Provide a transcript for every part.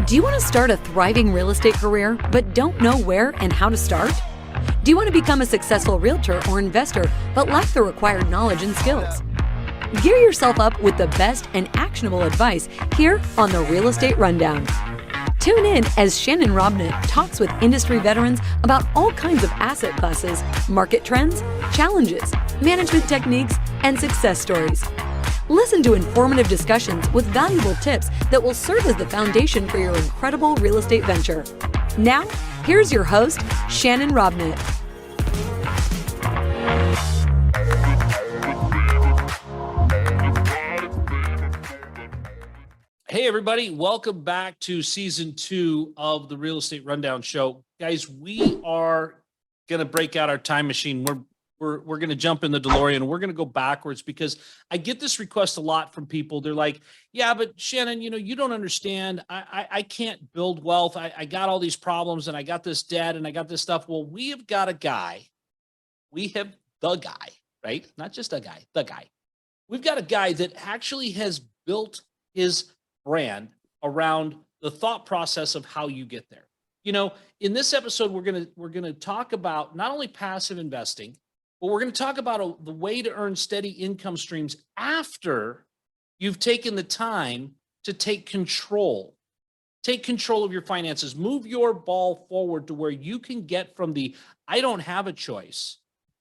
Do you want to start a thriving real estate career but don't know where and how to start? Do you want to become a successful realtor or investor but lack the required knowledge and skills? Gear yourself up with the best and actionable advice here on the Real Estate Rundown. Tune in as Shannon Robnett talks with industry veterans about all kinds of asset classes, market trends, challenges, management techniques, and success stories. Listen to informative discussions with valuable tips that will serve as the foundation for your incredible real estate venture. Now, here's your host, Shannon Robnett. Hey, everybody. Welcome back to season 2 of the Real Estate Rundown Show. Guys, we are going to break out our time machine. We're going to jump in the DeLorean. We're going to go backwards because I get this request a lot from people. They're like, yeah, but Shannon, you don't understand. I can't build wealth. I got all these problems and I got this debt and I got this stuff. Well, we have got a guy. We have the guy, right? Not just a guy, the guy. We've got a guy that actually has built his brand around the thought process of how you get there. In this episode, we're going to talk about not only passive investing, but we're going to talk about the way to earn steady income streams after you've taken the time to take control. Take control of your finances. Move your ball forward to where you can get from the, I don't have a choice.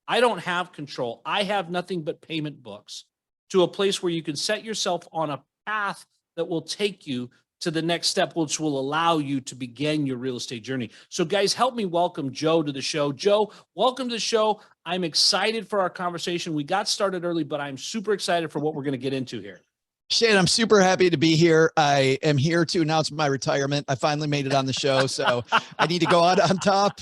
I don't have control. I have nothing but payment books, to a place where you can set yourself on a path that will take you to the next step, which will allow you to begin your real estate journey. So guys, help me welcome Joe to the show. Joe, welcome to the show. I'm excited for our conversation. We got started early, but I'm super excited for what we're going to get into here. Shane, I'm super happy to be here. I am here to announce my retirement. I finally made it on the show, so I need to go out on top.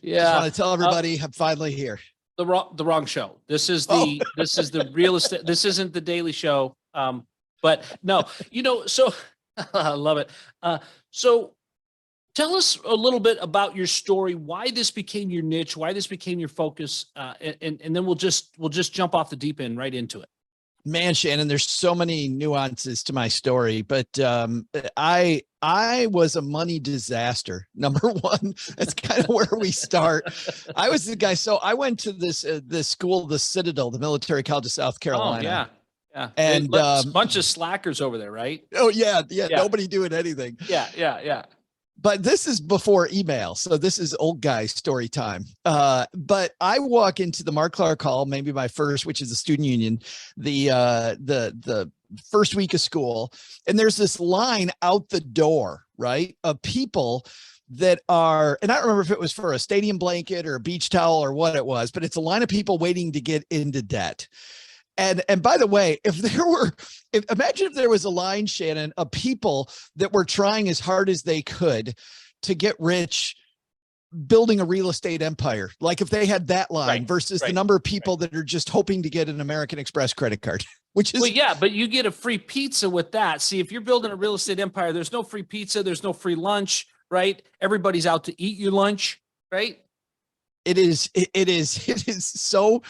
Yeah. Just want to tell everybody I'm finally here. The wrong show. This is the real estate. This isn't the Daily Show. But no, so I love it. So tell us a little bit about your story, why this became your niche, why this became your focus. And then we'll just jump off the deep end right into it. Man, Shannon, there's so many nuances to my story, but I was a money disaster. Number one, that's kind of where we start. I was the guy. So I went to this school, the Citadel, the military college of South Carolina. Oh, yeah. Yeah. And a bunch of slackers over there, right? Oh yeah. Nobody doing anything. Yeah. But this is before email. So this is old guy story time. But I walk into the Mark Clark Hall, maybe my first, which is the student union, the first week of school. And there's this line out the door, right, of people that are, and I don't remember if it was for a stadium blanket or a beach towel or what it was, but it's a line of people waiting to get into debt. And by the way, imagine if there was a line, Shannon, of people that were trying as hard as they could to get rich, building a real estate empire. Like if they had that line versus the number of people that are just hoping to get an American Express credit card, which is. Well, yeah, but you get a free pizza with that. See, if you're building a real estate empire, there's no free pizza. There's no free lunch, right? Everybody's out to eat your lunch, right? It is so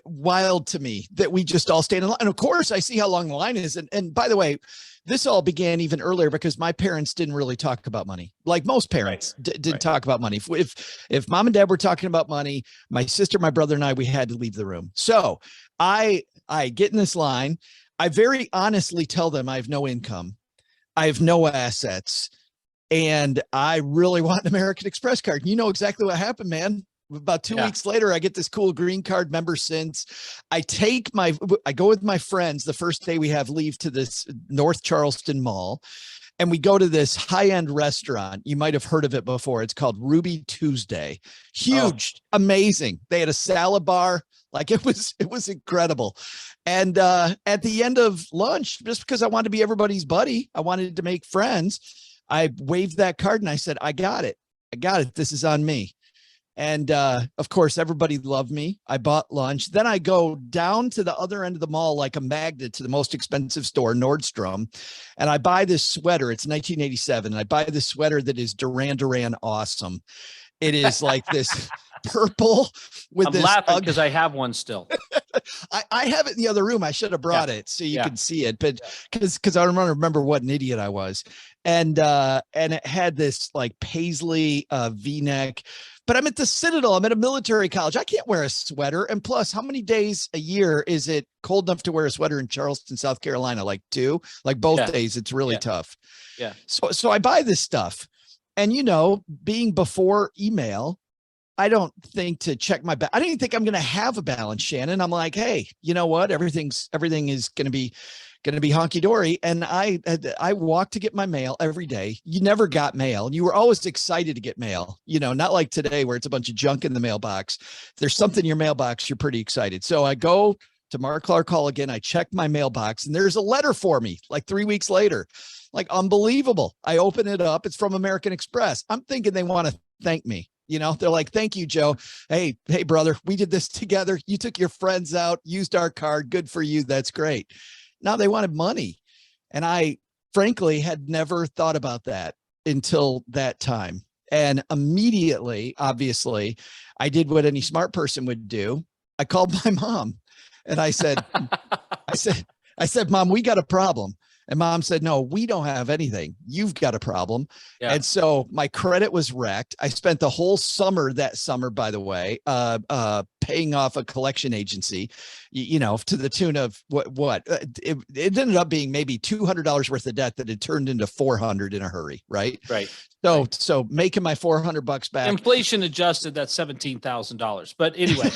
wild to me that we just all stand in line. And of course I see how long the line is. And by the way, this all began even earlier because my parents didn't really talk about money. Like most parents didn't talk about money. If mom and dad were talking about money, my sister, my brother, and I, we had to leave the room. So I get in this line. I very honestly tell them I have no income. I have no assets. And I really want an American Express card. You know exactly what happened, man. About 2 weeks later, I get this cool green card member since. I go with my friends the first day we have leave to this North Charleston Mall. And we go to this high-end restaurant. You might have heard of it before. It's called Ruby Tuesday. Huge, amazing. They had a salad bar. Like it was incredible. And at the end of lunch, just because I wanted to be everybody's buddy, I wanted to make friends, I waved that card and I said, I got it. This is on me. And of course, everybody loved me. I bought lunch. Then I go down to the other end of the mall like a magnet to the most expensive store, Nordstrom. And I buy this sweater. It's 1987. And I buy this sweater that is Duran Duran awesome. It is like this purple with I'm this. laughing because I have one still. I have it in the other room. I should have brought it so you can see it, but because I don't remember what an idiot I was. And it had this like paisley V-neck, but I'm at the Citadel. I'm at a military college. I can't wear a sweater. And plus, how many days a year is it cold enough to wear a sweater in Charleston, South Carolina? Like 2, like both days. It's really tough. Yeah. So I buy this stuff, and being before email, I don't think to check my I don't even think I'm going to have a balance, Shannon. I'm like, hey, you know what? Everything is going to be honky dory. And I walk to get my mail every day. You never got mail. You were always excited to get mail, not like today where it's a bunch of junk in the mailbox. If there's something in your mailbox, you're pretty excited. So I go to Mark Clark Hall again. I check my mailbox and there's a letter for me like 3 weeks later, like unbelievable. I open it up. It's from American Express. I'm thinking they want to thank me. They're like, thank you, Joe. Hey, brother, we did this together. You took your friends out, used our card. Good for you. That's great. Now they wanted money. And I frankly had never thought about that until that time. And immediately, obviously, I did what any smart person would do. I called my mom and I said, Mom, we got a problem. And Mom said, no, we don't have anything. You've got a problem. Yeah. And so my credit was wrecked. I spent the whole summer by the way, paying off a collection agency, to the tune of what it ended up being maybe $200 worth of debt that had turned into $400 in a hurry. Right. So making my $400 back. Inflation adjusted, that's $17,000. But anyway,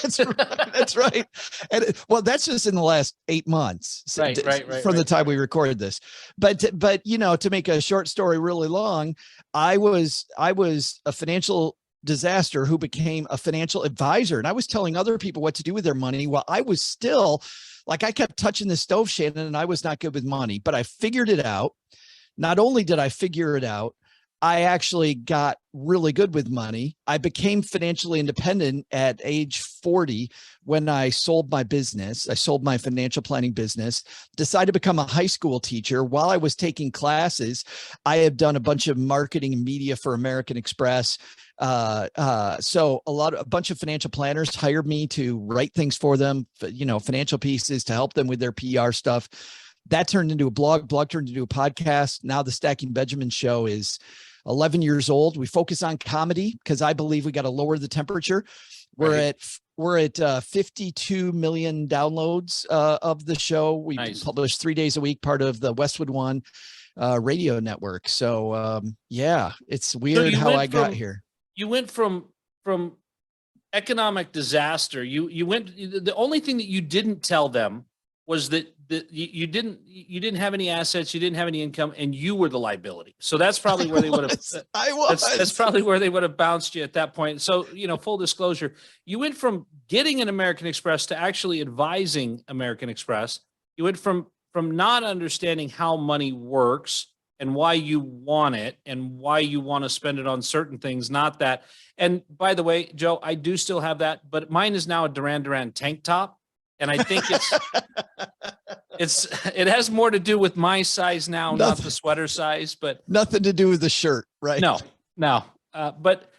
that's right. And that's just in the last 8 months. Right. From the time we recorded this. But to make a short story really long, I was a financial disaster who became a financial advisor, and I was telling other people what to do with their money while I was still like, I kept touching the stove, Shannon, and I was not good with money, but I figured it out. Not only did I figure it out, I actually got really good with money. I became financially independent at age 40 when I sold my business. I sold my financial planning business, decided to become a high school teacher. While I was taking classes, I have done a bunch of marketing and media for American Express. So a bunch of financial planners hired me to write things for them, financial pieces to help them with their PR stuff. That turned into a blog turned into a podcast. Now the Stacking Benjamin Show is 11 years old. We focus on comedy because I believe we got to lower the temperature. We're at 52 million downloads of the show. We publish 3 days a week, part of the Westwood One radio network. So it's weird how I got here. You went from economic disaster. You went. The only thing that you didn't tell them was that you didn't have any assets, you didn't have any income, and you were the liability. So that's probably where they would have. That's probably where they would have bounced you at that point. So full disclosure, you went from getting an American Express to actually advising American Express. You went from not understanding how money works and why you want it and why you want to spend it on certain things, not that. And by the way, Joe, I do still have that, but mine is now a Duran Duran tank top. And I think it has more to do with my size now, not the sweater size, but nothing to do with the shirt, right? No. But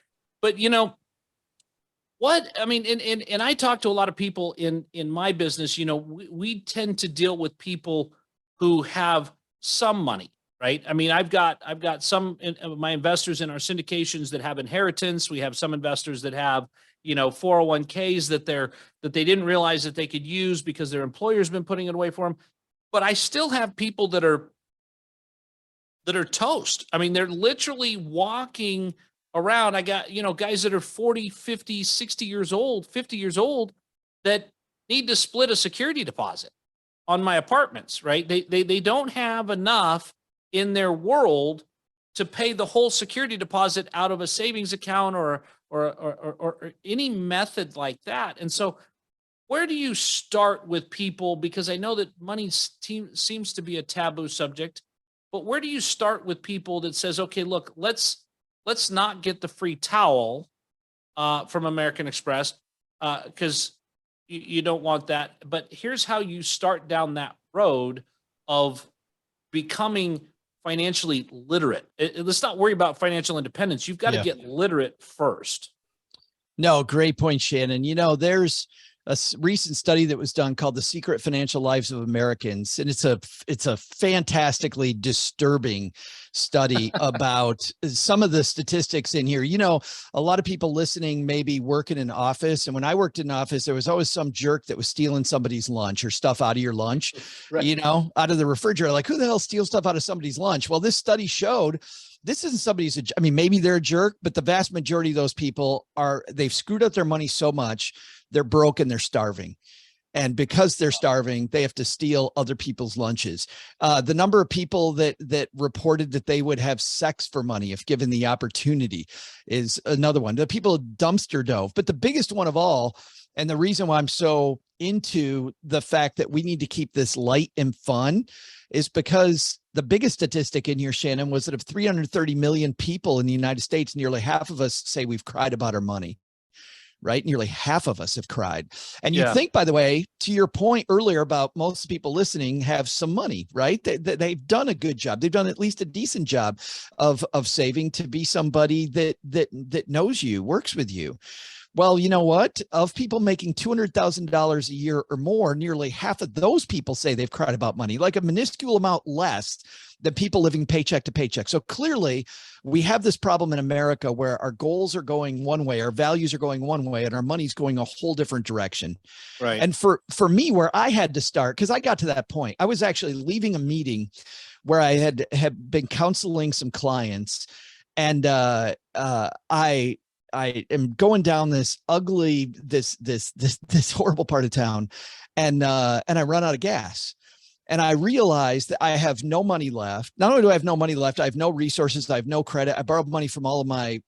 what, I mean, and I talk to a lot of people in my business, we tend to deal with people who have some money, right? I mean, I've got some of my investors in our syndications that have inheritance. We have some investors that have 401ks that they didn't realize that they could use because their employer's been putting it away for them. But I still have people that are toast. I mean, they're literally walking around. I got, guys that are 40, 50, 60 years old, 50 years old that need to split a security deposit on my apartments, right? They don't have enough in their world to pay the whole security deposit out of a savings account or any method like that. And so where do you start with people? Because I know that money seems to be a taboo subject, but where do you start with people that says, okay, look, let's not get the free towel from American Express because you don't want that. But here's how you start down that road of becoming financially literate. Let's not worry about financial independence. You've got to get literate first. No, great point, Shannon. recent study that was done called The Secret Financial Lives of Americans. And it's a fantastically disturbing study about some of the statistics in here. You know, a lot of people listening maybe work in an office. And when I worked in an office, there was always some jerk that was stealing somebody's lunch or stuff out of your lunch, Right. you know, out of the refrigerator. Like, who the hell steals stuff out of somebody's lunch? Well, this study showed this isn't somebody's, I mean, maybe they're a jerk, but the vast majority of those people they've screwed up their money so much, they're broke and they're starving. And because they're starving, they have to steal other people's lunches. The number of people that reported that they would have sex for money if given the opportunity is another one. The people dumpster dove, but the biggest one of all, and the reason why I'm so into the fact that we need to keep this light and fun is because the biggest statistic in here, Shannon, was that of 330 million people in the United States, nearly half of us say we've cried about our money. Right? Nearly half of us have cried. And you think, by the way, to your point earlier about most people listening have some money, right? They've done a good job. They've done at least a decent job of saving to be somebody that knows you, works with you. Well, you know what? Of people making $200,000 a year or more, nearly half of those people say they've cried about money, like a minuscule amount less than people living paycheck to paycheck. So clearly we have this problem in America where our goals are going one way, our values are going one way, and our money's going a whole different direction. Right. And for me, where I had to start, because I got to that point, I was actually leaving a meeting where I had been counseling some clients, and I am going down this ugly, this horrible part of town, and I run out of gas. And I realized that I have no money left. Not only do I have no money left, I have no resources. I have no credit. I borrowed money from all of my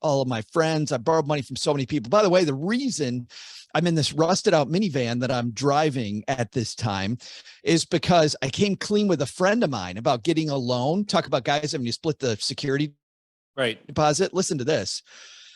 friends. I borrowed money from so many people. By the way, the reason I'm in this rusted out minivan that I'm driving at this time is because I came clean with a friend of mine about getting a loan. Talk about guys having to split the security deposit. Listen to this.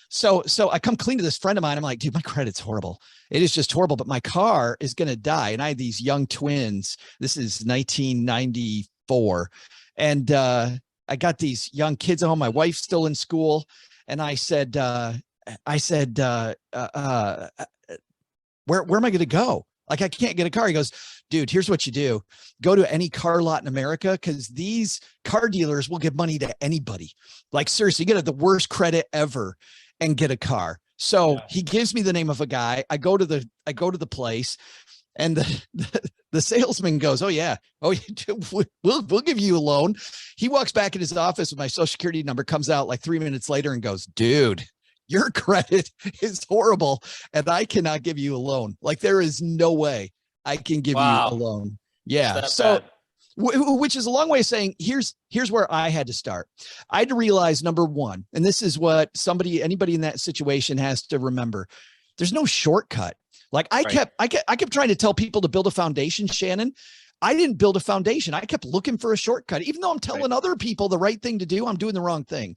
So I come clean to this friend of mine. I'm like, dude, my credit's horrible. It is just horrible, but my car is going to die. And I had these young twins. This is 1994. And I got these young kids at home. My wife's still in school. And I said, where am I going to go? Like, I can't get a car. He goes, dude, here's what you do. Go to any car lot in America, because these car dealers will give money to anybody. Like, seriously, you get the worst credit ever and get a car. So he gives me the name of a guy. I go to the place, and the salesman goes, oh yeah, we'll give you a loan. He walks back in his office with my social security number, comes out like 3 minutes later and goes, dude, your credit is horrible and I cannot give you a loan. Like, there is no way I can give you a loan. Yeah. So which is a long way of saying, here's where I had to start. I had to realize, number one, and this is what anybody in that situation has to remember. There's no shortcut. Like, I kept trying to tell people to build a foundation, Shannon. I didn't build a foundation. I kept looking for a shortcut. Even though I'm telling other people the right thing to do, I'm doing the wrong thing.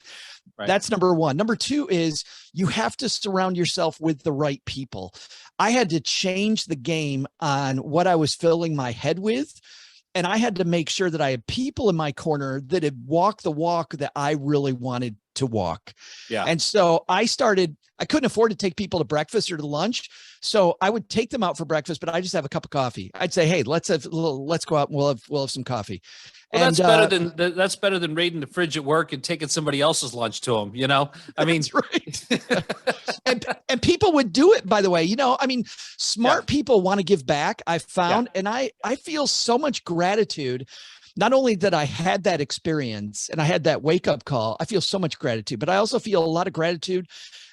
Right. That's number one. Number two is you have to surround yourself with the right people. I had to change the game on what I was filling my head with. And I had to make sure that I had people in my corner that had walked the walk that I really wanted to walk. Yeah. And so I couldn't afford to take people to breakfast or to lunch. So I would take them out for breakfast, but I just have a cup of coffee. I'd say, hey, let's go out and we'll have some coffee. Well, that's better than raiding the fridge at work and taking somebody else's lunch to them. You know, I mean, that's right. and people would do it, by the way. You know, I mean, smart people want to give back, I found, and I feel so much gratitude. Not only that I had that experience and I had that wake up call, I feel so much gratitude, but I also feel a lot of gratitude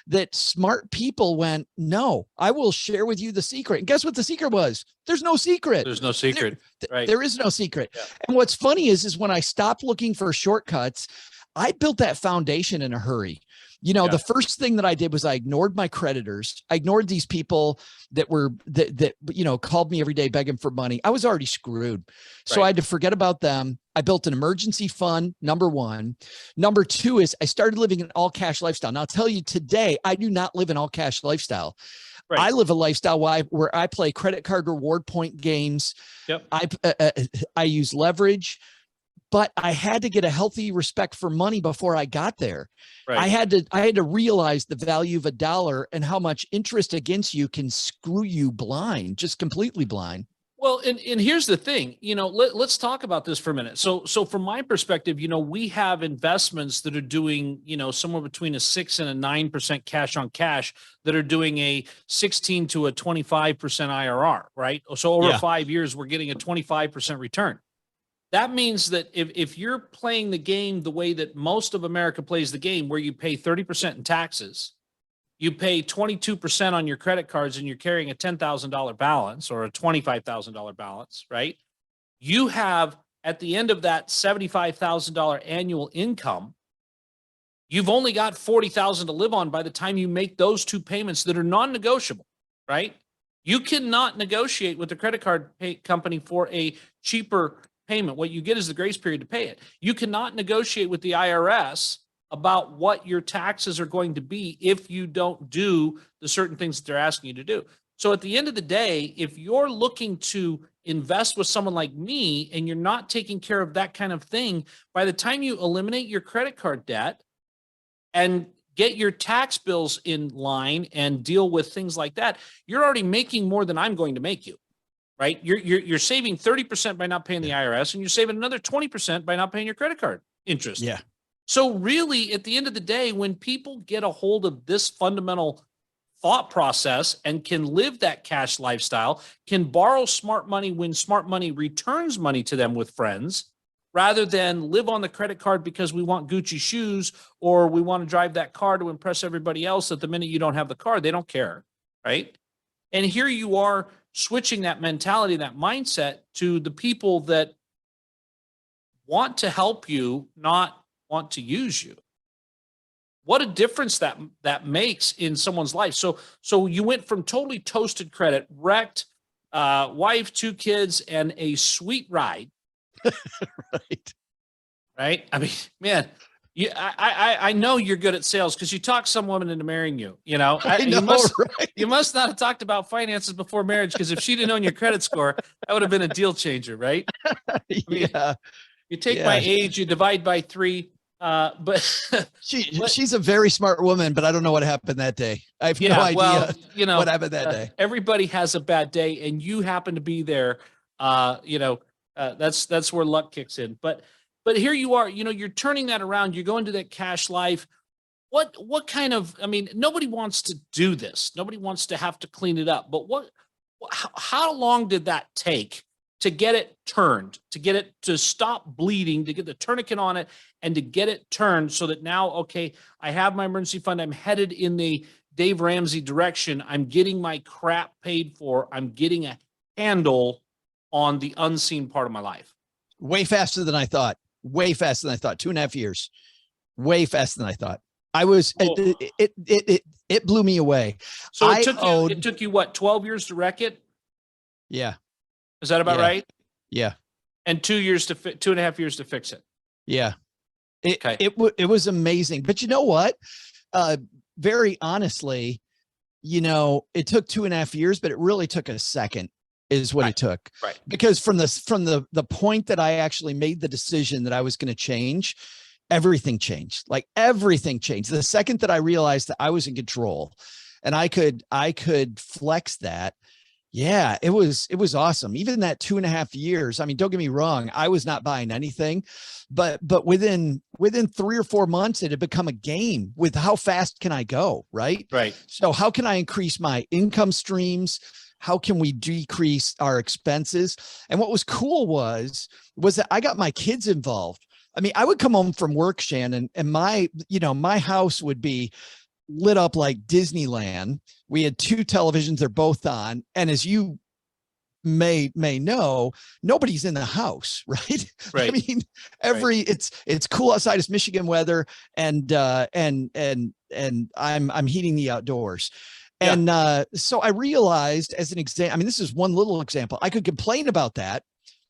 that smart people went, no, I will share with you the secret. And guess what the secret was? There's no secret. There's no secret. There is no secret. Yeah. And what's funny is when I stopped looking for shortcuts, I built that foundation in a hurry. You know, the first thing that I did was I ignored my creditors. I ignored these people that called me every day begging for money. I was already screwed. So I had to forget about them. I built an emergency fund, number one. Number two is I started living an all cash lifestyle. Now I'll tell you today, I do not live an all cash lifestyle. Right. I live a lifestyle where I play credit card reward point games. Yep. I use leverage. but I had to get a healthy respect for money before I got there. Right. I had to realize the value of a dollar and how much interest against you can screw you blind, just completely blind. Well, and here's the thing, let's talk about this for a minute. So from my perspective, we have investments that are doing, somewhere between a 6 and a 9% cash on cash that are doing a 16 to a 25% IRR, right? So over 5 years, we're getting a 25% return. That means that if you're playing the game the way that most of America plays the game, where you pay 30% in taxes, you pay 22% on your credit cards, and you're carrying a $10,000 balance or a $25,000 balance, right? You have, at the end of that $75,000 annual income, you've only got $40,000 to live on by the time you make those two payments that are non-negotiable, right? You cannot negotiate with the credit card company for a cheaper payment. What you get is the grace period to pay it. You cannot negotiate with the IRS about what your taxes are going to be if you don't do the certain things that they're asking you to do. So at the end of the day, if you're looking to invest with someone like me and you're not taking care of that kind of thing, by the time you eliminate your credit card debt and get your tax bills in line and deal with things like that, you're already making more than I'm going to make you, right? You're saving 30% by not paying the IRS, and you're saving another 20% by not paying your credit card interest. Yeah. So really, at the end of the day, when people get a hold of this fundamental thought process and can live that cash lifestyle, can borrow smart money when smart money returns money to them with friends, rather than live on the credit card because we want Gucci shoes or we want to drive that car to impress everybody else, that the minute you don't have the car, they don't care, right? And here you are switching that mentality, that mindset, to the people that want to help you, not want to use you. What a difference that makes in someone's life. So you went from totally toasted credit, wrecked, wife, 2 kids, and a sweet ride. Right. I mean, man, I know you're good at sales because you talked some woman into marrying you. I know, right? You must not have talked about finances before marriage, because if she'd have known your credit score, that would have been a deal changer, right? I mean, you take my age, you divide by 3. But she's a very smart woman, but I don't know what happened that day. I have no idea what happened that day. Everybody has a bad day, and you happen to be there. That's where luck kicks in. But here you are, you're turning that around. You're going to that cash life. What kind of, nobody wants to do this. Nobody wants to have to clean it up. But how long did that take to get it turned, to get it to stop bleeding, to get the tourniquet on it, and to get it turned so that now, okay, I have my emergency fund. I'm headed in the Dave Ramsey direction. I'm getting my crap paid for. I'm getting a handle on the unseen part of my life. Way faster than I thought. Way faster than I thought. 2.5 years. Way faster than I thought. I was, it blew me away. So it took you what, 12 years to wreck it? Yeah. Is that about right? Yeah. And 2.5 years to fix it. Yeah. It was amazing. But you know what? Very honestly, it took 2.5 years, but it really took a second is what it took. Right. Because from the point that I actually made the decision that I was going to change, everything changed. Like everything changed. The second that I realized that I was in control and I could flex that. Yeah, it was awesome. Even that 2.5 years. I mean, don't get me wrong. I was not buying anything, but within 3 or 4 months, it had become a game with how fast can I go? Right. Right. So how can I increase my income streams? How can we decrease our expenses? And what was cool was that I got my kids involved. I mean, I would come home from work, Shannon, and my house would be lit up like Disneyland. We had 2 televisions, they're both on. And as you may know, nobody's in the house, right? Right. I mean, it's cool outside, it's Michigan weather, and I'm heating the outdoors. And so I realized, as an example, I mean, this is one little example. I could complain about that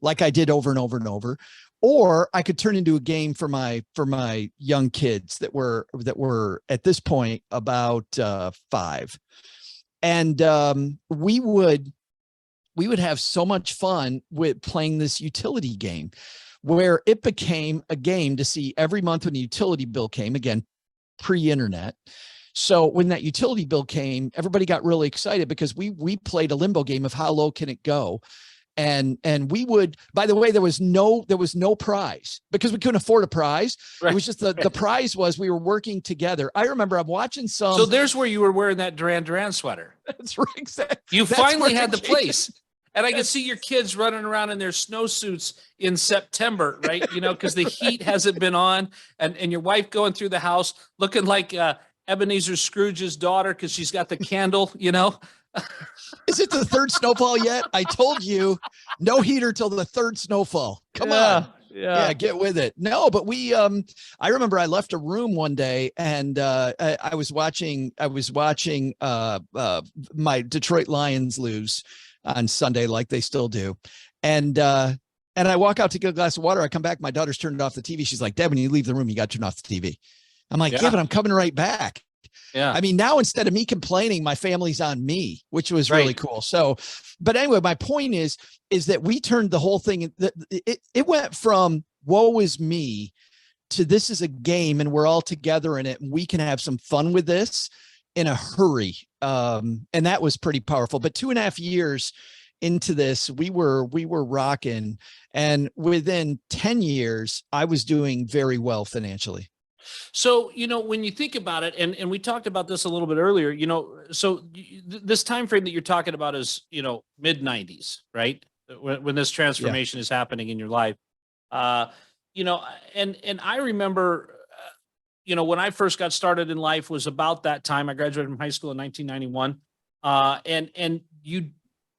like I did over and over and over, or I could turn into a game for my young kids that were at this point about 5. And we would have so much fun with playing this utility game where it became a game to see every month when the utility bill came, again, pre-internet. So when that utility bill came, everybody got really excited because we played a limbo game of how low can it go. And we would, by the way, there was no prize because we couldn't afford a prize. Right. It was just the prize was we were working together. I remember I'm watching some. So there's where you were wearing that Duran Duran sweater. That's right. Exactly. You That's finally where had the it came. place. And I can see your kids running around in their snowsuits in September, right? You know, because the heat hasn't been on, and your wife going through the house looking like Ebenezer Scrooge's daughter because she's got the candle, you know. Is it the third snowfall yet? I told you, no heater till the third snowfall. Come on. Yeah, get with it. No, but I remember I left a room one day and I was watching my Detroit Lions lose on Sunday, like they still do. And I walk out to get a glass of water. I come back, my daughter's turned off the TV. She's like, Dad, when you leave the room, you got to turn off the TV. I'm like, yeah, but I'm coming right back. Yeah. I mean, now instead of me complaining, my family's on me, which was really cool. So, but anyway, my point is that we turned the whole thing. It went from woe is me to this is a game and we're all together in it and we can have some fun with this in a hurry. And that was pretty powerful. But 2.5 years into this, we were rocking. And within 10 years, I was doing very well financially. So, you know, when you think about it, and we talked about this a little bit earlier, you know, so this time frame that you're talking about is, you know, mid 90s, right? When this transformation is happening in your life. You know, and I remember, you know, when I first got started in life was about that time. I graduated from high school in 1991. And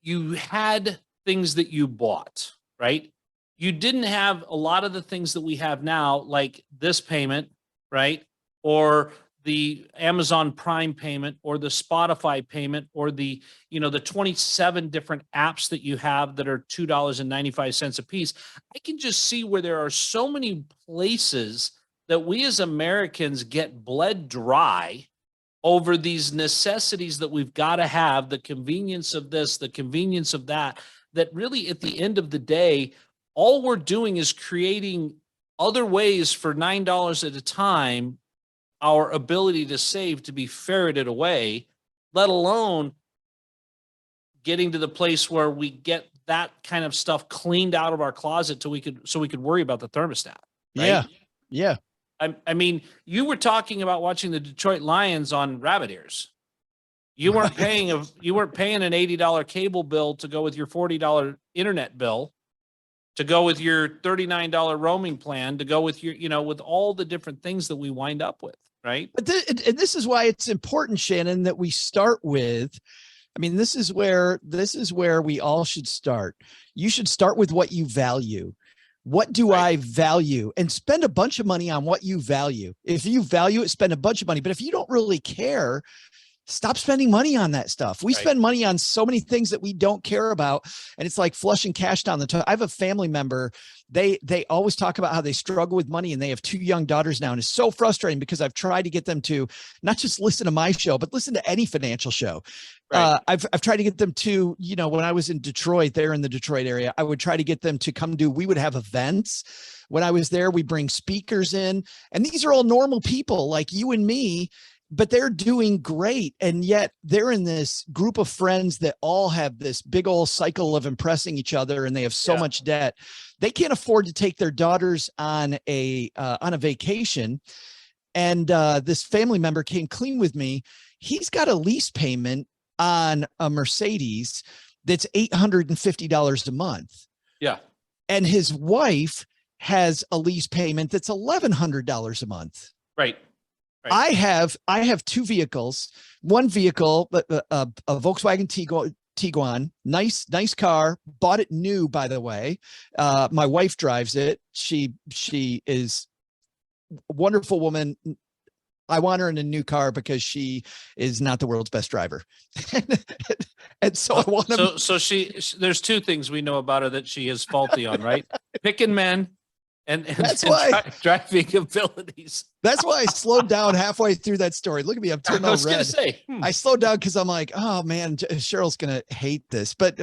you had things that you bought, right? You didn't have a lot of the things that we have now, like this payment, right? Or the Amazon Prime payment or the Spotify payment or the, you know, the 27 different apps that you have that are $2.95 a piece. I can just see where there are so many places that we as Americans get bled dry over these necessities that we've got to have, the convenience of this, the convenience of that, that really at the end of the day, all we're doing is creating other ways for $9 at a time, our ability to save to be ferreted away, let alone getting to the place where we get that kind of stuff cleaned out of our closet so we could worry about the thermostat. Right? Yeah. Yeah. I mean, you were talking about watching the Detroit Lions on rabbit ears. You weren't paying an $80 cable bill to go with your $40 internet bill, to go with your $39 roaming plan, to go with your, you know, with all the different things that we wind up with, right? But and this is why it's important, Shannon, that we start with, I mean, this is where we all should start. You should start with what you value. What do I value? And spend a bunch of money on what you value. If you value it, spend a bunch of money. But if you don't really care, stop spending money on that stuff. We spend money on so many things that we don't care about. And it's like flushing cash down the toilet. I have a family member. They always talk about how they struggle with money and they have 2 young daughters now. And it's so frustrating because I've tried to get them to not just listen to my show, but listen to any financial show. I've tried to get them to, you know, when I was in Detroit, they're in the Detroit area, I would try to get them to come we would have events. When I was there, we bring speakers in, and these are all normal people like you and me, but they're doing great. And yet they're in this group of friends that all have this big old cycle of impressing each other. And they have so much debt. They can't afford to take their daughters on a vacation. And this family member came clean with me. He's got a lease payment on a Mercedes that's $850 a month. Yeah. And his wife has a lease payment that's $1,100 a month. Right. I have 2 vehicles. One vehicle, a Volkswagen Tiguan, nice car. Bought it new, by the way. My wife drives it. She is a wonderful woman. I want her in a new car because she is not the world's best driver. And so I want to. So there's 2 things we know about her that she is faulty on, right? Picking men and That's why driving abilities. That's why I slowed down halfway through that story. Look at me, I'm turning I was all going to red. say, I slowed down because I'm like, oh man, Cheryl's gonna hate this. But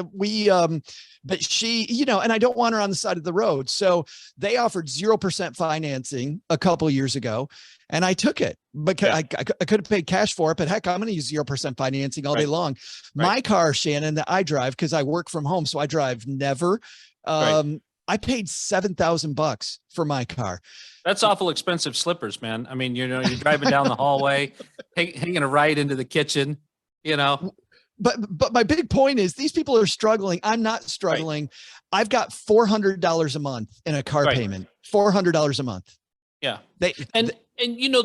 but she, and I don't want her on the side of the road. So they offered 0% financing a couple of years ago, and I took it because I could have paid cash for it. But heck, I'm going to use 0% financing all day long. My car, Shannon, that I drive because I work from home, so I drive never. I paid $7,000 for my car. That's awful expensive slippers, man. I mean, you're driving down the hallway, hanging a right into the kitchen, But my big point is these people are struggling. I'm not struggling. Right. I've got $400 a month in a car payment. $400 a month. Yeah. And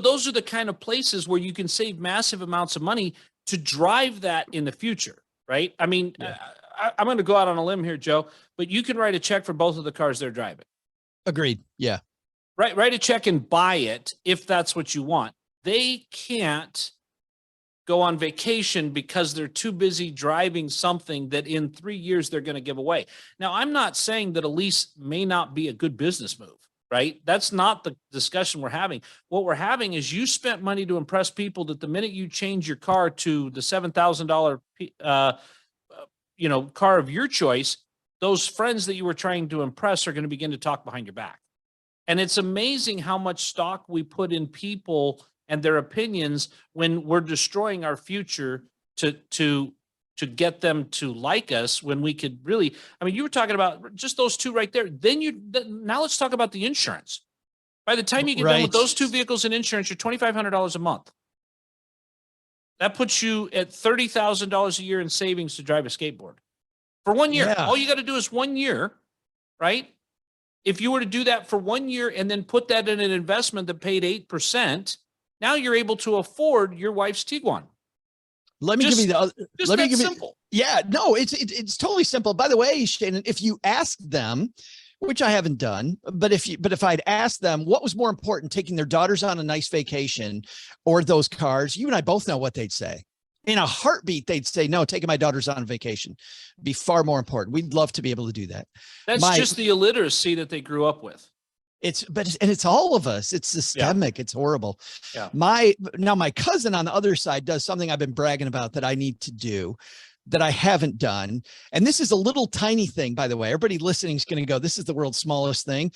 those are the kind of places where you can save massive amounts of money to drive that in the future, right? I mean, I'm going to go out on a limb here, Joe, but you can write a check for both of the cars they're driving. Agreed. Yeah. Write a check and buy it if that's what you want. They can't go on vacation because they're too busy driving something that in 3 years they're going to give away. Now, I'm not saying that a lease may not be a good business move, right? That's not the discussion we're having. What we're having is you spent money to impress people that the minute you change your car to the $7,000 car of your choice, those friends that you were trying to impress are going to begin to talk behind your back. And it's amazing how much stock we put in people and their opinions when we're destroying our future to get them to like us, when we could really, I mean, you were talking about just those two right there. Now let's talk about the insurance. By the time you get done with those two vehicles and insurance, you're $2,500 a month. That puts you at $30,000 a year in savings to drive a skateboard for 1 year. Yeah. All you got to do is 1 year, right? If you were to do that for 1 year and then put that in an investment that paid 8%, now you're able to afford your wife's Tiguan. Let me give you the other. Let me give simple. Yeah, no, it's totally simple. By the way, Shannon, if you ask them, which I haven't done, but if I'd asked them what was more important, taking their daughters on a nice vacation or those cars, you and I both know what they'd say. In a heartbeat, they'd say, no, taking my daughters on vacation be far more important. We'd love to be able to do that. That's just the illiteracy that they grew up with. It's all of us. It's systemic. Yeah. It's horrible. Yeah. My cousin on the other side does something I've been bragging about that I need to do that I haven't done. And this is a little tiny thing, by the way. Everybody listening is going to go, this is the world's smallest thing,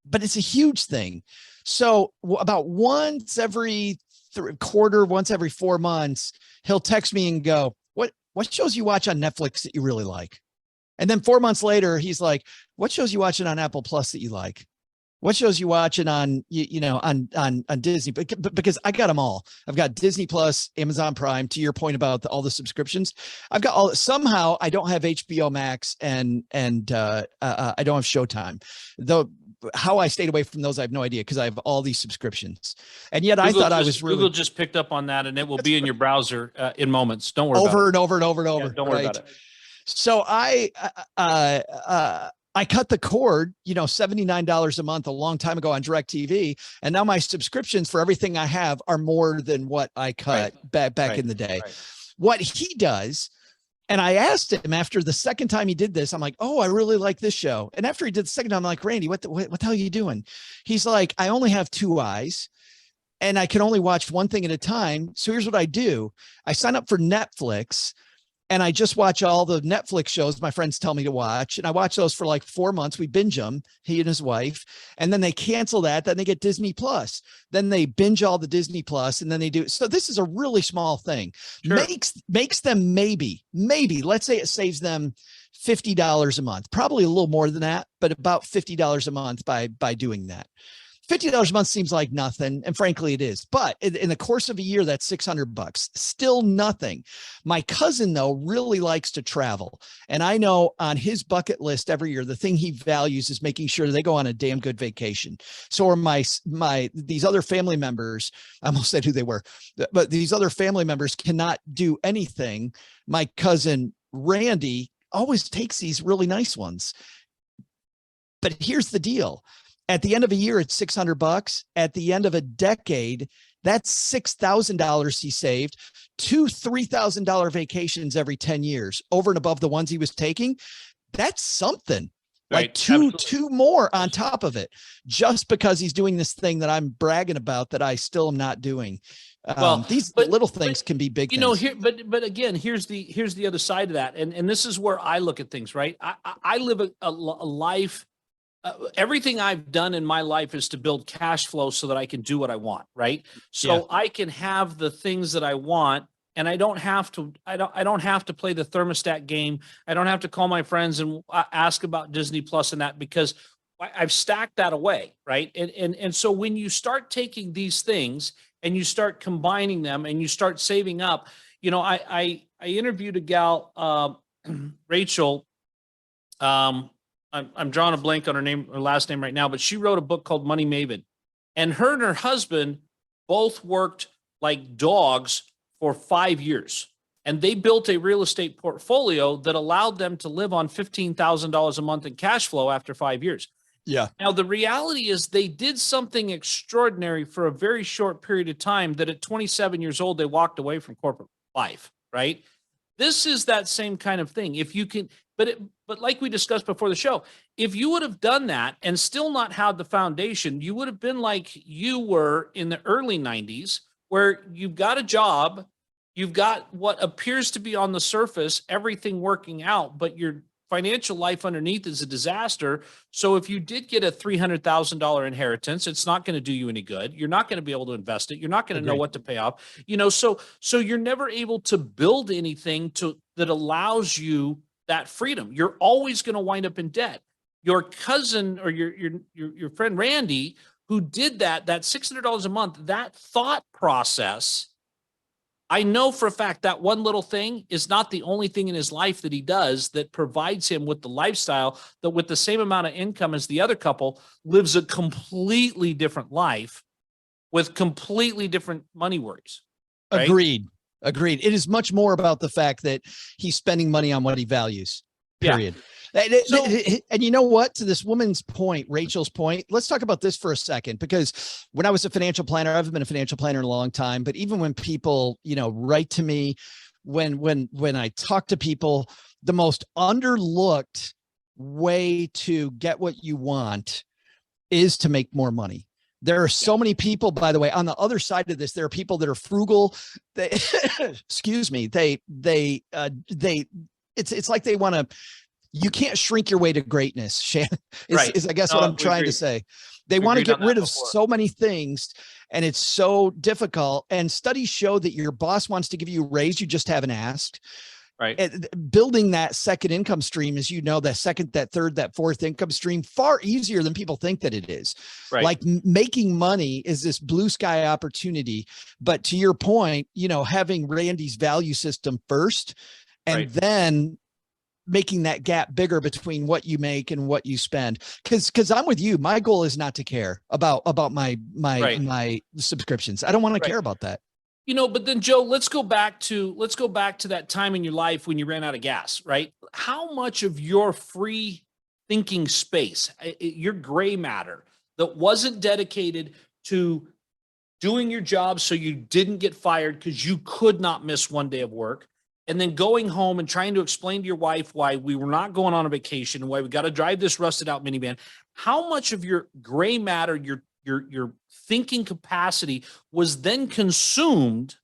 but it's a huge thing. So about once every quarter, once every 4 months, he'll text me and go, what shows you watch on Netflix that you really like? And then 4 months later, he's like, what shows you watching on Apple Plus that you like? What shows you watching on, on Disney? Because I got them all. I've got Disney Plus, Amazon Prime, to your point about all the subscriptions. I've got all, somehow I don't have HBO Max and I don't have Showtime. Though how I stayed away from those, I have no idea, because I have all these subscriptions. And yet I thought I was really. Google just picked up on that, and it will be in your browser in moments. Don't worry about it. Over and over and over and over. Yeah, don't worry about it. So I cut the cord, $79 a month a long time ago on DirecTV. And now my subscriptions for everything I have are more than what I cut back in the day. Right. What he does, and I asked him after the second time he did this, I'm like, oh, I really like this show. And after he did the second time, I'm like, Randy, what the hell are you doing? He's like, I only have 2 eyes and I can only watch one thing at a time. So here's what I do. I sign up for Netflix. And I just watch all the Netflix shows my friends tell me to watch. And I watch those for like 4 months. We binge them, he and his wife. And then they cancel that. Then they get Disney Plus. Then they binge all the Disney Plus, and then they do. So this is a really small thing. Sure. Makes them maybe, let's say it saves them $50 a month, probably a little more than that, but about $50 a month by doing that. $50 a month seems like nothing, and frankly it is, but in the course of a year, that's $600, still nothing. My cousin though really likes to travel, and I know on his bucket list every year, the thing he values is making sure they go on a damn good vacation. So are these other family members, I almost said who they were, but these other family members cannot do anything. My cousin Randy always takes these really nice ones, but here's the deal. At the end of a year, it's $600. At the end of a decade, that's $6,000 he saved. 2 $3,000 vacations every 10 years over and above the ones he was taking. That's something. like Right. two more on top of it, just because he's doing this thing that I'm bragging about that I still am not doing. Well, These but little things can be big you know, things. here, but again, here's the other side of that, and this is where I look at things. Right, I live a life. Everything I've done in my life is to build cash flow so that I can do what I want. Right, so I can have the things that I want, and I don't have to. I don't have to play the thermostat game. I don't have to call my friends and ask about Disney Plus and that, because I've stacked that away. Right, and so when you start taking these things and you start combining them and you start saving up, you know, I interviewed a gal, Rachel. I'm drawing a blank on her last name right now, but she wrote a book called Money Maven, and her husband both worked like dogs for 5 years, and they built a real estate portfolio that allowed them to live on $15,000 a month in cash flow after 5 years. Yeah. Now, the reality is they did something extraordinary for a very short period of time, that at 27 years old, they walked away from corporate life, right? This is that same kind of thing. If you can, but like we discussed before the show, if you would have done that and still not had the foundation, you would have been like you were in the early 90s, where you've got a job, you've got what appears to be on the surface, everything working out, but your financial life underneath is a disaster. So if you did get a $300,000 inheritance, it's not going to do you any good. You're not going to be able to invest it. You're not going to know what to pay off. You know, so you're never able to build anything that allows you that freedom. You're always going to wind up in debt. Your cousin or your friend Randy, who did that $600 a month, that thought process, I know for a fact that one little thing is not the only thing in his life that he does that provides him with the lifestyle that, with the same amount of income as the other couple, lives a completely different life with completely different money worries. Right? Agreed. It is much more about the fact that he's spending money on what he values, period. So, and you know what, to this woman's point, Rachel's point, let's talk about this for a second, because when I was a financial planner, I haven't been a financial planner in a long time, but even when people, you know, write to me, when I talk to people, the most underlooked way to get what you want is to make more money. There are so many people, by the way, on the other side of this, there are people that are frugal. They, excuse me, it's like they want to, you can't shrink your way to greatness, Shannon, is I guess what I'm trying to say. They want to get rid of so many things, and it's so difficult. And studies show that your boss wants to give you a raise, you just haven't asked. Right. Building that second income stream, as you know, that second, that third, that fourth income stream, far easier than people think that it is. Right. Like making money is this blue sky opportunity. But to your point, you know, having Randy's value system first, and then making that gap bigger between what you make and what you spend. Cause I'm with you. My goal is not to care about my subscriptions. I don't want to care about that. You know, but then Joe, let's go back to that time in your life when you ran out of gas, right? How much of your free thinking space, your gray matter that wasn't dedicated to doing your job so you didn't get fired because you could not miss one day of work, and then going home and trying to explain to your wife why we were not going on a vacation and why we got to drive this rusted out minivan, how much of your gray matter, your thinking capacity was then consumed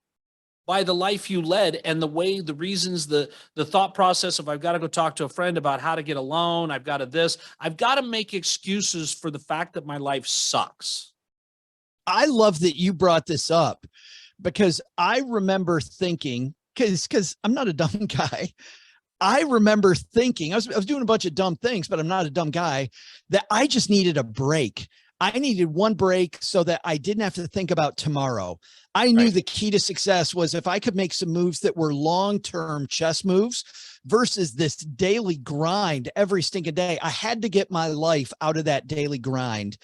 by the life you led, and the reasons, the thought process of, I've got to go talk to a friend about how to get a loan. I've got to make excuses for the fact that my life sucks. I love that you brought this up, because I remember thinking, because I'm not a dumb guy. I remember thinking, I was doing a bunch of dumb things, but I'm not a dumb guy, that I just needed a break. I needed one break so that I didn't have to think about tomorrow. I knew the key to success was if I could make some moves that were long-term chess moves versus this daily grind every stinking day. I had to get my life out of that daily grind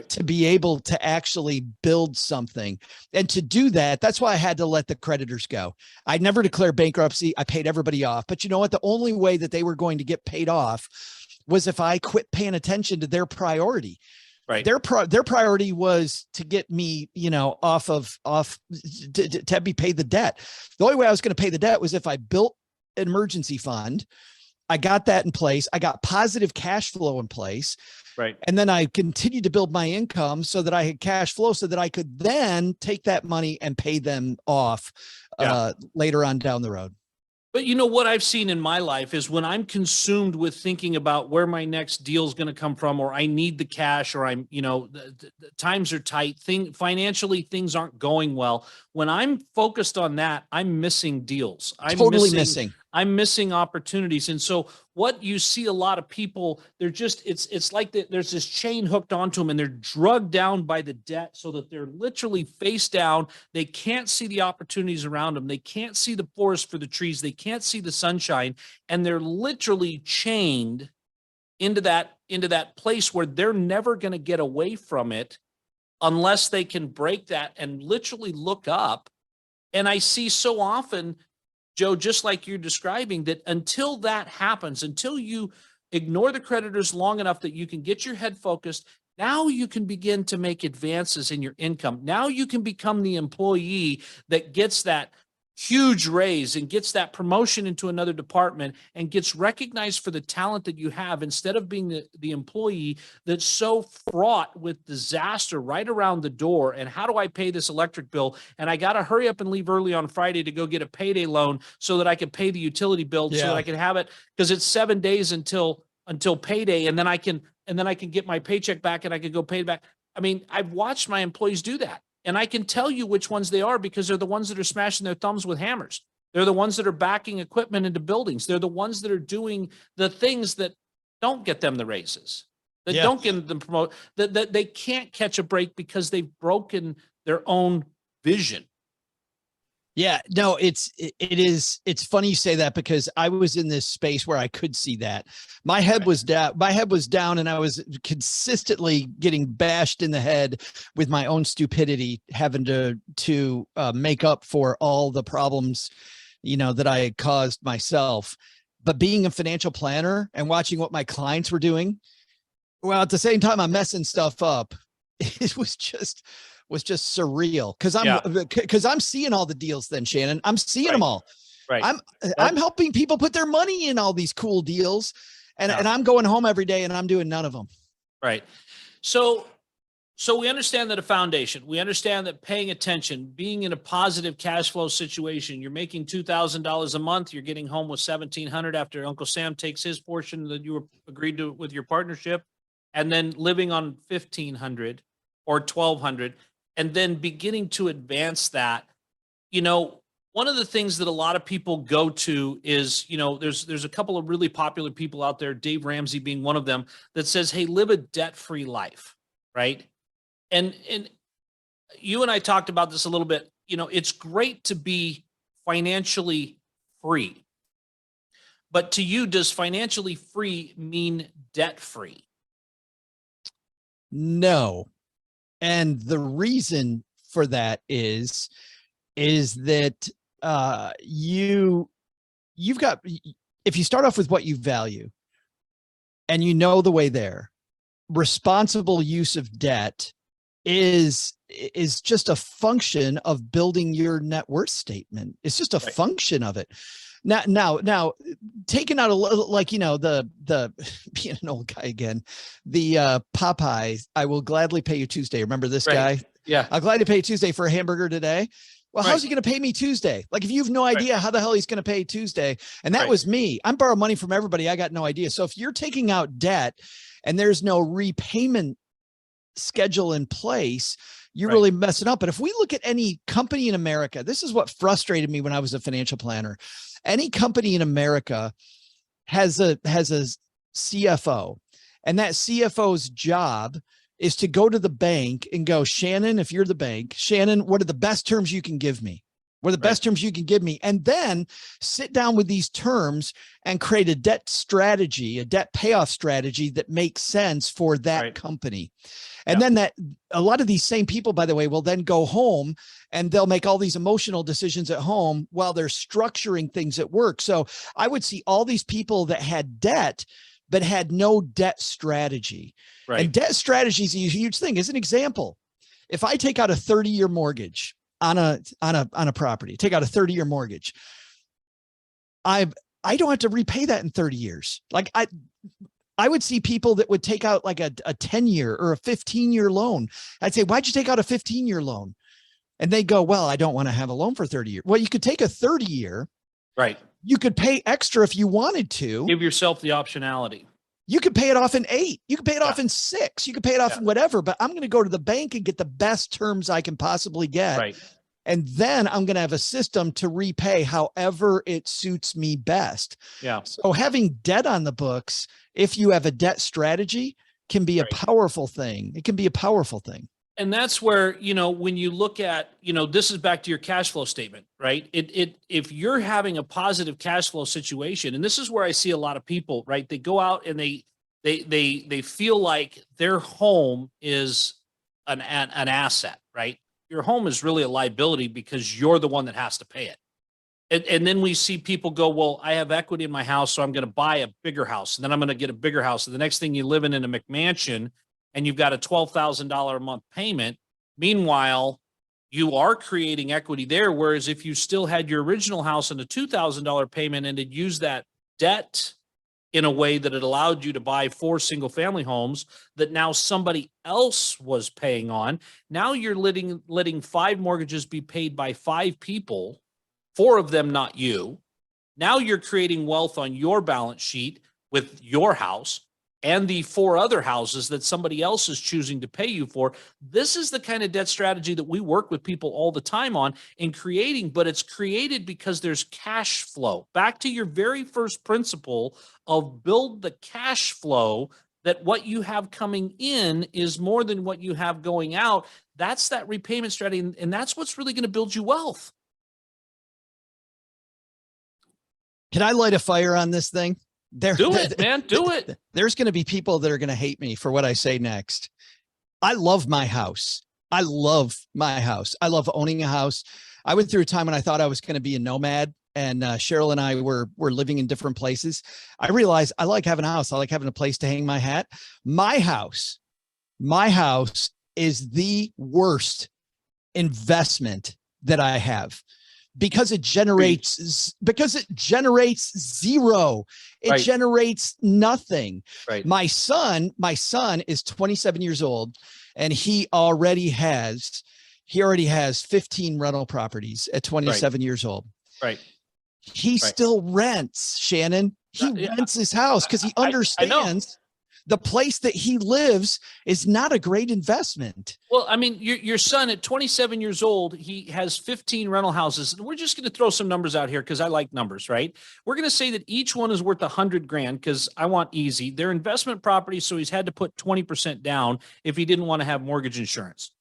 to be able to actually build something. And to do that, that's why I had to let the creditors go. I never declared bankruptcy. I paid everybody off. But you know what? The only way that they were going to get paid off was if I quit paying attention to their priority. Right. Their priority was to get me, you know, to have me pay the debt. The only way I was going to pay the debt was if I built an emergency fund. I got that in place. I got positive cash flow in place. Right. And then I continued to build my income so that I had cash flow so that I could then take that money and pay them off later on down the road. But you know what I've seen in my life is when I'm consumed with thinking about where my next deal is going to come from, or I need the cash, or I'm, the times are tight, financially things aren't going well. When I'm focused on that, I'm missing deals. I'm missing opportunities. And so what you see a lot of people, they're just, it's like there's this chain hooked onto them and they're drugged down by the debt so that they're literally face down. They can't see the opportunities around them. They can't see the forest for the trees. They can't see the sunshine. And they're literally chained into that place where they're never going to get away from it unless they can break that and literally look up. And I see so often, Joe, just like you're describing, that until that happens, until you ignore the creditors long enough that you can get your head focused, now you can begin to make advances in your income. Now you can become the employee that gets that huge raise and gets that promotion into another department and gets recognized for the talent that you have, instead of being the employee that's so fraught with disaster right around the door. And how do I pay this electric bill? And I got to hurry up and leave early on Friday to go get a payday loan so that I can pay the utility bill, so that I can have it, because it's 7 days until payday. And then I can get my paycheck back and I can go pay it back. I mean, I've watched my employees do that. And I can tell you which ones they are, because they're the ones that are smashing their thumbs with hammers. They're the ones that are backing equipment into buildings. They're the ones that are doing the things that don't get them the raises, that don't get them promoted, that they can't catch a break because they've broken their own vision. Yeah, no, it's funny you say that, because I was in this space where I could see that. My head was down and I was consistently getting bashed in the head with my own stupidity, having to make up for all the problems, that I had caused myself. But being a financial planner and watching what my clients were doing, well, at the same time, I'm messing stuff up. It was just surreal, because I'm seeing all the deals then, Shannon. I'm seeing them all. Right. I'm helping people put their money in all these cool deals, and I'm going home every day and I'm doing none of them. Right. So we understand that a foundation, we understand that paying attention, being in a positive cash flow situation, you're making $2,000 a month, you're getting home with $1,700 after Uncle Sam takes his portion that you were agreed to with your partnership, and then living on $1,500 or $1,200. And then beginning to advance that. One of the things that a lot of people go to is, there's a couple of really popular people out there, Dave Ramsey being one of them, that says, hey, live a debt-free life, right? And you and I talked about this a little bit. It's great to be financially free. But to you, does financially free mean debt-free? No. And the reason for that is that you've got, if you start off with what you value and the way there, responsible use of debt is just a function of building your net worth statement. It's just a function of it. Now, taking out a little, like, the being an old guy again, the Popeyes, I will gladly pay you Tuesday. Remember this guy? Yeah. I'll gladly pay you Tuesday for a hamburger today. Well, how's he going to pay me Tuesday? Like, if you have no idea how the hell he's going to pay Tuesday, and that was me, I'm borrowing money from everybody. I got no idea. So if you're taking out debt and there's no repayment schedule in place, you're really messing up. But if we look at any company in America, this is what frustrated me when I was a financial planner. Any company in America has a CFO, and that CFO's job is to go to the bank and go, Shannon, if you're the bank, Shannon, what are the best terms you can give me? What are the best terms you can give me? And then sit down with these terms and create a debt strategy, a debt payoff strategy that makes sense for that company. And then a lot of these same people, by the way, will then go home and they'll make all these emotional decisions at home while they're structuring things at work. So I would see all these people that had debt, but had no debt strategy. And debt strategy is a huge thing. As an example, if I take out a 30-year mortgage on a property, take out a 30-year mortgage, I don't have to repay that in 30 years. Like I would see people that would take out like a 10-year or a 15-year loan. I'd say, why'd you take out a 15-year loan? And they go, well, I don't want to have a loan for 30 years. Well, you could take a 30-year. Right. You could pay extra if you wanted to. Give yourself the optionality. You could pay it off in 8. You could pay it off in 6. You could pay it off in whatever, but I'm going to go to the bank and get the best terms I can possibly get. Right. And then I'm going to have a system to repay however it suits me best. Yeah. So having debt on the books, if you have a debt strategy, can be a powerful thing. It can be a powerful thing. And that's where, when you look at, this is back to your cash flow statement, right? If you're having a positive cash flow situation, and this is where I see a lot of people, right? They go out and they feel like their home is an asset, right? Your home is really a liability because you're the one that has to pay it. And then we see people go, well, I have equity in my house, so I'm going to buy a bigger house, and then I'm going to get a bigger house. And the next thing, you're living in a McMansion and you've got a $12,000 a month payment. Meanwhile, you are creating equity there. Whereas if you still had your original house and a $2,000 payment and had used that debt in a way that it allowed you to buy 4 single family homes that now somebody else was paying on, now you're letting 5 mortgages be paid by 5 people, 4 of them not you. Now you're creating wealth on your balance sheet with your house and the 4 other houses that somebody else is choosing to pay you for. This is the kind of debt strategy that we work with people all the time on in creating, but it's created because there's cash flow. Back to your very first principle of build the cash flow, that what you have coming in is more than what you have going out. That's that repayment strategy, and that's what's really going to build you wealth. Can I light a fire on this thing? Do it, man. Do it. There's going to be people that are going to hate me for what I say next. I love my house. I love my house. I love owning a house. I went through a time when I thought I was going to be a nomad, and Cheryl and I were living in different places. I realized I like having a house. I like having a place to hang my hat. My house is the worst investment that I have. Because it generates zero. It generates nothing. Right. My son is 27 years old, and he already has 15 rental properties at 27 years old. Right. He still rents, Shannon. He rents his house because he understands the place that he lives is not a great investment. Well, I mean, your son at 27 years old, he has 15 rental houses. And we're just going to throw some numbers out here because I like numbers, right? We're going to say that each one is worth $100,000 because I want easy. They're investment properties, so he's had to put 20% down if he didn't want to have mortgage insurance.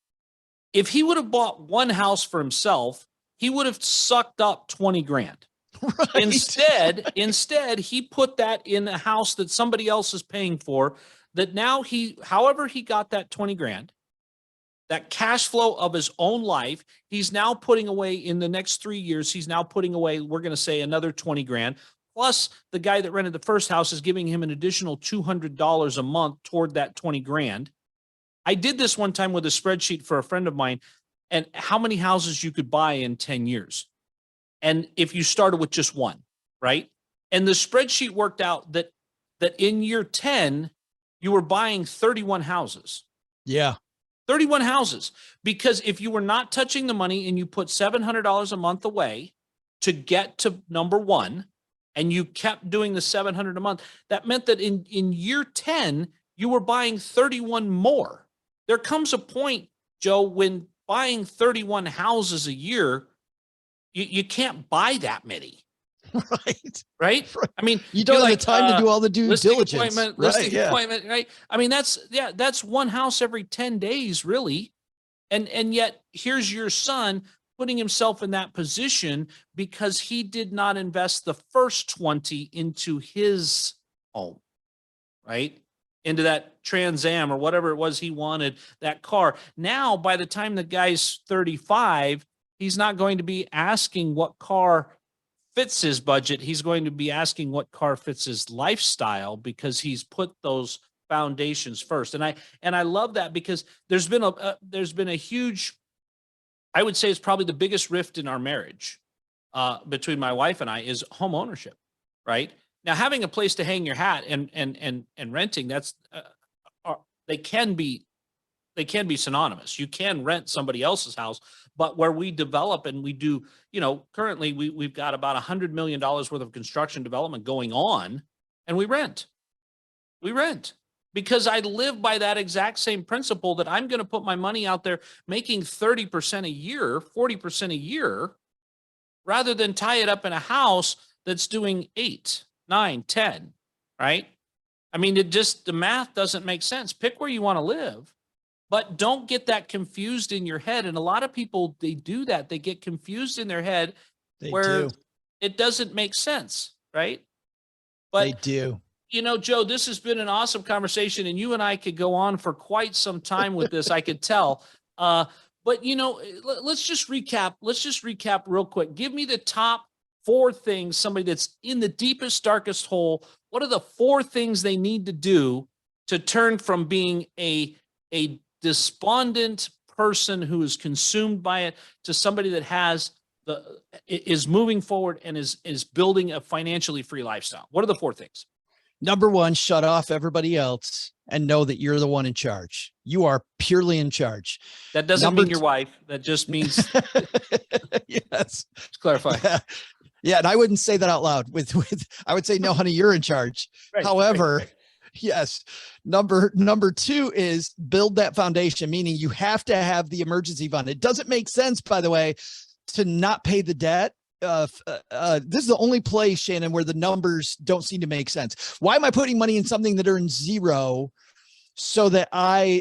If he would have bought one house for himself, he would have sucked up $20,000. Right. Instead, he put that in a house that somebody else is paying for, that now however he got that $20,000, that cash flow of his own life, he's now putting away in the next 3 years. He's now putting away, we're going to say, another $20,000. Plus the guy that rented the first house is giving him an additional $200 a month toward that $20,000. I did this one time with a spreadsheet for a friend of mine, and how many houses you could buy in 10 years. And if you started with just one, right? And the spreadsheet worked out that in year 10, you were buying 31 houses. Yeah. 31 houses. Because if you were not touching the money and you put $700 a month away to get to number 1, and you kept doing the $700 a month, that meant that in year 10, you were buying 31 more. There comes a point, Joe, when buying 31 houses a year, you can't buy that many. Right. I mean, you don't have the time to do all the due diligence. Listing appointment, right? I mean, that's one house every 10 days, really. And yet here's your son putting himself in that position because he did not invest the first 20 into his home, right? Into that Trans Am or whatever it was he wanted, that car. Now, by the time the guy's 35, he's not going to be asking what car fits his budget. He's going to be asking what car fits his lifestyle because he's put those foundations first. And I love that because there's been a huge, I would say it's probably the biggest rift in our marriage between my wife and I is home ownership. right? Now, having a place to hang your hat and renting, that's they can be synonymous. You can rent somebody else's house, but where we develop and we do, currently we've got about $100 million worth of construction development going on, and we rent. We rent because I live by that exact same principle that I'm going to put my money out there making 30% a year, 40% a year, rather than tie it up in a house that's doing 8, 9, 10, right? I mean, the math doesn't make sense. Pick where you want to live, but don't get that confused in your head. And a lot of people, they do that. They get confused in their head where it doesn't make sense, right? But they do. Joe, this has been an awesome conversation, and you and I could go on for quite some time with this. I could tell. But let's just recap. Let's just recap real quick. Give me the top 4 things, somebody that's in the deepest, darkest hole. What are the 4 things they need to do to turn from being a despondent person who is consumed by it to somebody that is moving forward and is building a financially free lifestyle? What are the 4 things? Number 1, shut off everybody else and know that you're the one in charge. You are purely in charge. That doesn't mean your wife. That just means yes. Let's clarify. Yeah, and I wouldn't say that out loud. I would say, no, honey, you're in charge. Right, However, right. Yes. Number 2 is build that foundation, meaning you have to have the emergency fund. It doesn't make sense, by the way, to not pay the debt. This is the only place, Shannon, where the numbers don't seem to make sense. Why am I putting money in something that earns 0 so that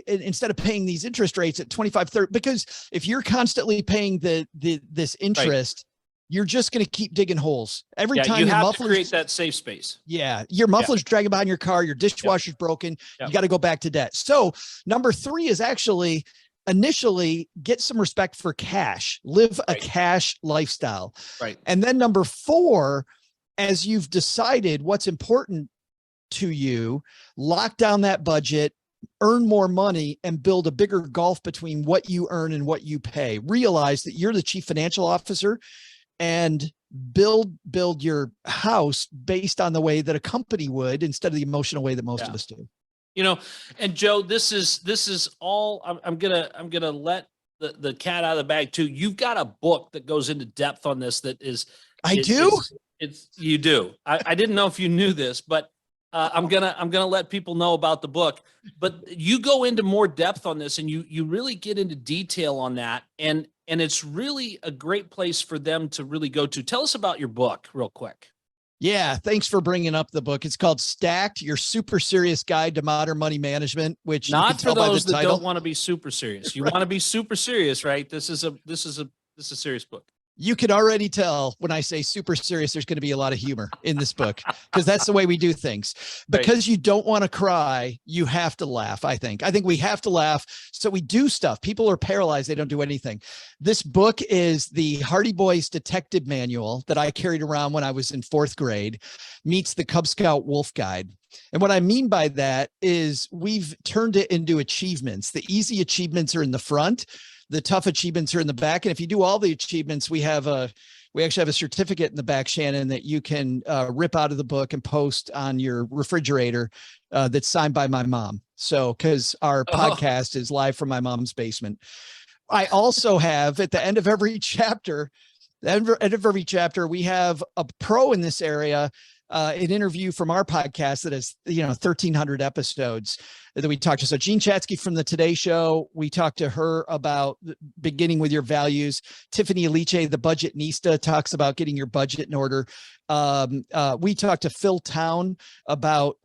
instead of paying these interest rates at 25, 30, because if you're constantly paying this interest, you're just going to keep digging holes every time. You have to create that safe space. Yeah. Your muffler's dragging behind your car. Your dishwasher's broken. You got to go back to debt. So number 3 is actually initially get some respect for cash, live a cash lifestyle. Right. And then number 4, as you've decided what's important to you, lock down that budget, earn more money, and build a bigger gulf between what you earn and what you pay. Realize that you're the chief financial officer, and build your house based on the way that a company would instead of the emotional way that most of us do. And Joe, this is all I'm gonna let the cat out of the bag too. You've got a book that goes into depth on this. You do. I didn't know if you knew this, but I'm gonna let people know about the book. But you go into more depth on this, and you really get into detail on that, and it's really a great place for them to really go to. Tell us about your book real quick. Yeah, thanks for bringing up the book. It's called Stacked: Your Super Serious Guide to Modern Money Management, which not for those that don't want to be super serious. You want to be super serious, right? This is a serious book. You can already tell when I say super serious, there's going to be a lot of humor in this book because that's the way we do things. Because you don't want to cry, you have to laugh. I think we have to laugh. So we do stuff. People are paralyzed. They don't do anything. This book is the Hardy Boys Detective Manual that I carried around when I was in 4th grade, meets the Cub Scout Wolf Guide. And what I mean by that is we've turned it into achievements. The easy achievements are in the front. The tough achievements are in the back. And if you do all the achievements, we actually have a certificate in the back, Shannon, that you can rip out of the book and post on your refrigerator that's signed by my mom. So, because our podcast is live from my mom's basement. I also have at the end of every chapter, we have a pro in this area, an interview from our podcast that is, 1,300 episodes that we talked to. So Jean Chatzky from the Today Show, we talked to her about beginning with your values. Tiffany Aliche, the Budgetnista, talks about getting your budget in order. We talked to Phil Town about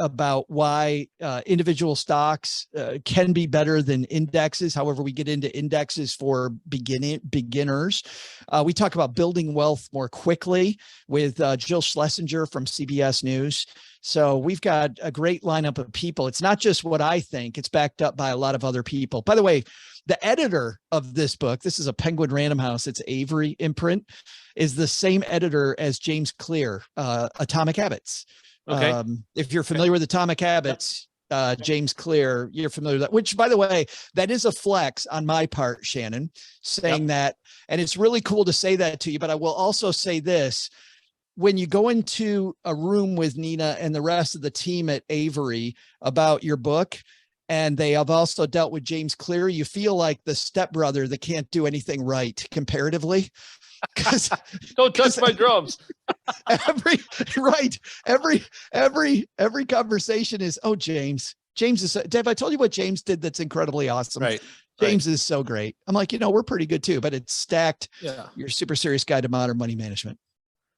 why individual stocks can be better than indexes. However, we get into indexes for beginners. We talk about building wealth more quickly with Jill Schlesinger from CBS News. So we've got a great lineup of people. It's not just what I think, it's backed up by a lot of other people. By the way, the editor of this book, this is a Penguin Random House, it's Avery imprint, is the same editor as James Clear, Atomic Habits. Okay. If you're familiar with Atomic Habits, James Clear, you're familiar with that, which, by the way, that is a flex on my part, Shannon, saying that. And it's really cool to say that to you, but I will also say this. when you go into a room with Nina and the rest of the team at Avery about your book, and they have also dealt with James Clear, you feel like the stepbrother that can't do anything right comparatively. Don't touch my drums. Every conversation is, oh, James is, Dave, I told you what James did that's incredibly awesome. Right. James is so great. I'm like, we're pretty good too, but it's stacked. Yeah. Your Super Serious Guide to Modern Money Management.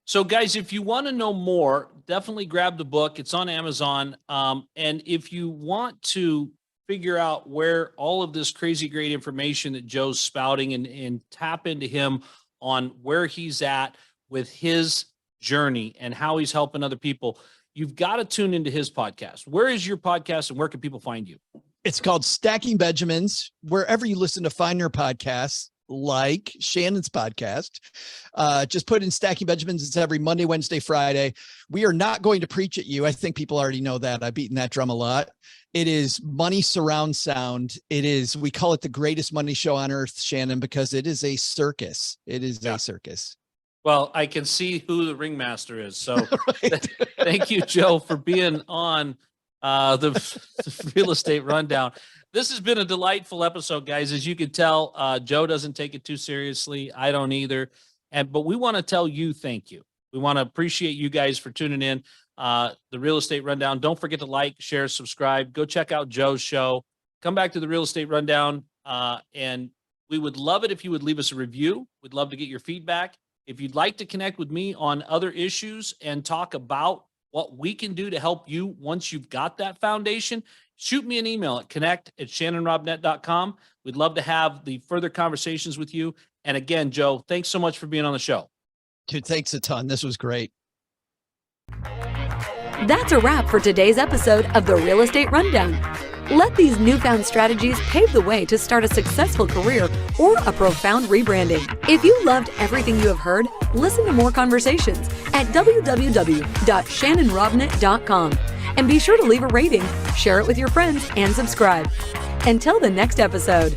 So guys, if you want to know more, definitely grab the book. It's on Amazon. And if you want to figure out where all of this crazy great information that Joe's spouting and tap into him on where he's at with his journey and how he's helping other people, you've got to tune into his podcast. Where is your podcast and where can people find you? It's called Stacking Benjamins, wherever you listen to find your podcasts, like Shannon's podcast. Just put in Stacking Benjamins. It's every Monday, Wednesday, Friday. We are not going to preach at you. I think people already know that. I've beaten that drum a lot. It is money surround sound. We call it the greatest money show on earth, Shannon, because it is a circus. It is a circus. Well, I can see who the ringmaster is. So thank you, Joe, for being on the Real Estate Rundown. This has been a delightful episode, guys. As you can tell, Joe doesn't take it too seriously. I don't either. But we want to tell you thank you. We want to appreciate you guys for tuning in. The Real Estate Rundown. Don't forget to like, share, subscribe. Go check out Joe's show. Come back to the Real Estate Rundown. And we would love it if you would leave us a review. We'd love to get your feedback. If you'd like to connect with me on other issues and talk about what we can do to help you once you've got that foundation, shoot me an email at connect@shannonrobnet.com. We'd love to have the further conversations with you. And again, Joe, thanks so much for being on the show. Dude, thanks a ton. This was great. That's a wrap for today's episode of the Real Estate Rundown. Let these newfound strategies pave the way to start a successful career or a profound rebranding. If you loved everything you have heard, listen to more conversations at www.shannonrobnet.com. And be sure to leave a rating, share it with your friends, and subscribe. Until the next episode.